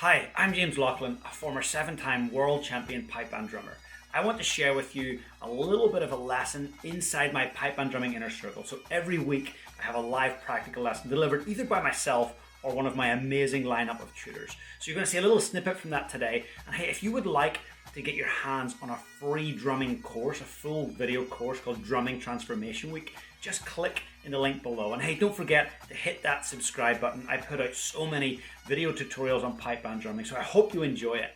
Hi, I'm James Laughlin, a former 7-time world champion pipe band drummer. I want to share with you a little bit of a lesson inside my pipe band drumming inner circle. So every week I have a live practical lesson delivered either by myself or one of my amazing lineup of tutors. So you're going to see a little snippet from that today. And hey, if you would like to get your hands on a free drumming course, a full video course called Drumming Transformation Week, just click in the link below. And hey, don't forget to hit that subscribe button. I put out so many video tutorials on pipe band drumming, so I hope you enjoy it.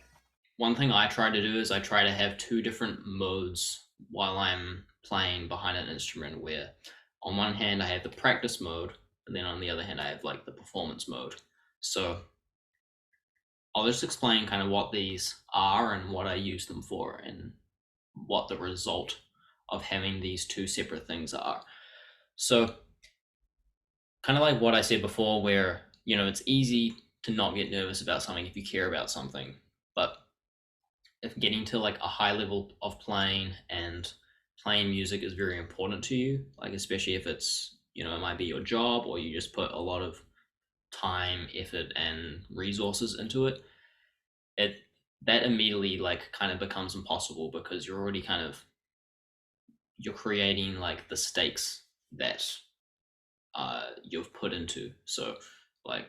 One thing I try to do is I try to have two different modes while I'm playing behind an instrument, where on one hand I have the practice mode, and then on the other hand I have like the performance mode. So I'll just explain kind of what these are and what I use them for and what the result of having these two separate things are. So kind of like what I said before, where it's easy to not get nervous about something if you care about something, but if getting to like a high level of playing and playing music is very important to you, like especially if it's it might be your job or you just put a lot of time, effort, and resources into it, it that immediately like kind of becomes impossible because you're already kind of you're creating like the stakes that you've put into. So like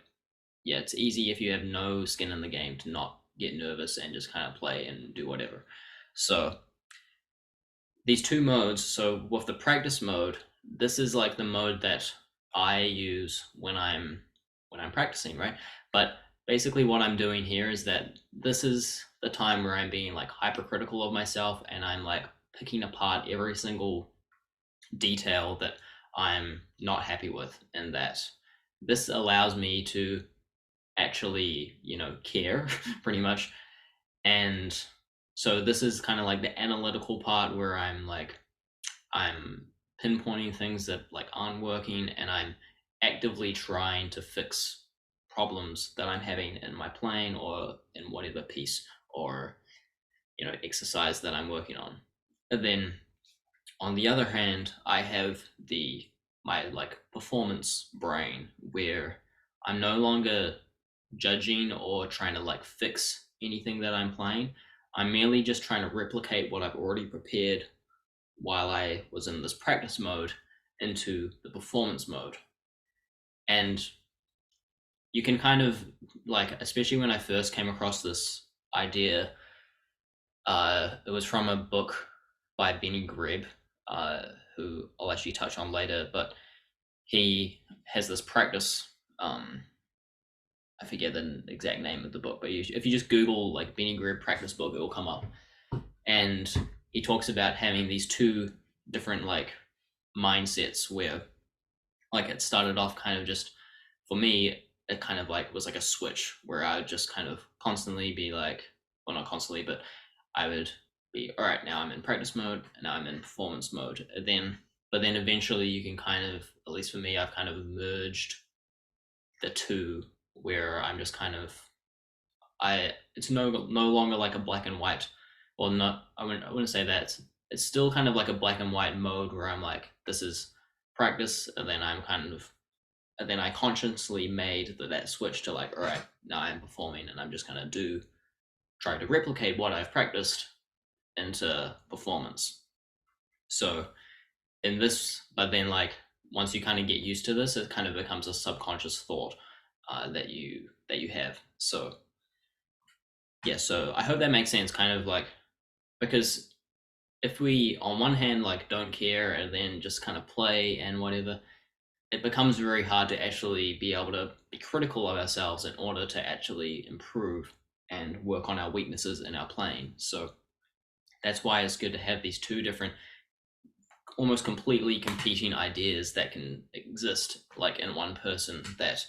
yeah, it's easy if you have no skin in the game to not get nervous and just kind of play and do whatever. So these two modes, so with the practice mode, this is like the mode that I use when I'm practicing, right? But basically what I'm doing here is that this is the time where I'm being like hypercritical of myself and I'm like picking apart every single detail that I'm not happy with, and that this allows me to actually, care pretty much. And so this is kind of like the analytical part where I'm pinpointing things that like aren't working, and I'm actively trying to fix problems that I'm having in my playing or in whatever piece or exercise that I'm working on. And then on the other hand, I have the my like performance brain, where I'm no longer judging or trying to like fix anything that I'm playing. I'm merely just trying to replicate what I've already prepared while I was in this practice mode into the performance mode. And you can kind of like, especially when I first came across this idea, it was from a book by Benny Greb, uh, who I'll actually touch on later, but he has this practice. I forget the exact name of the book, but if you just Google like Benny Greb practice book, it will come up. And he talks about having these two different like mindsets, where like it started off kind of just, for me, it kind of like was like a switch where I would just kind of constantly be like, well, not constantly, but I would be, all right, now I'm in practice mode and now I'm in performance mode. And then, but then eventually you can kind of, at least for me, I've kind of merged the two, where I'm just kind of, it's no longer like a black and white, or not. I wouldn't say that. It's still kind of like a black and white mode where I'm like, this is practice, and then I consciously made that switch to like, all right, now I'm performing, and I'm just gonna try to replicate what I've practiced into performance. So in this, but then like once you kind of get used to this, it kind of becomes a subconscious thought that you have. So yeah, so I hope that makes sense. Kind of like, because if we on one hand like don't care and then just kind of play and whatever, it becomes very hard to actually be able to be critical of ourselves in order to actually improve and work on our weaknesses in our playing. So that's why it's good to have these two different, almost completely competing ideas that can exist like in one person. That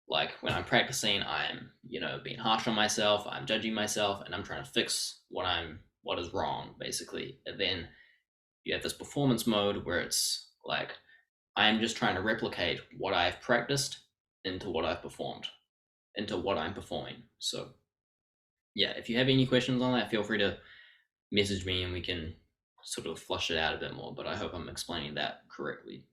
like when I'm practicing, I'm being harsh on myself, I'm judging myself, and I'm trying to fix what is wrong basically. And then you have this performance mode where it's like I'm just trying to replicate what I've practiced into what I've performed, into what I'm performing. So yeah, if you have any questions on that, feel free to message me and we can sort of flush it out a bit more. But I hope I'm explaining that correctly.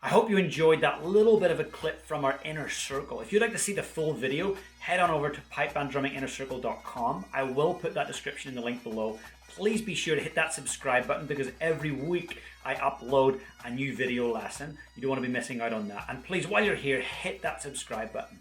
I hope you enjoyed that little bit of a clip from our inner circle. If you'd like to see the full video, head on over to pipebandrumminginnercircle.com. I will put that description in the link below. Please be sure to hit that subscribe button because every week I upload a new video lesson. You don't want to be missing out on that. And please, while you're here, hit that subscribe button.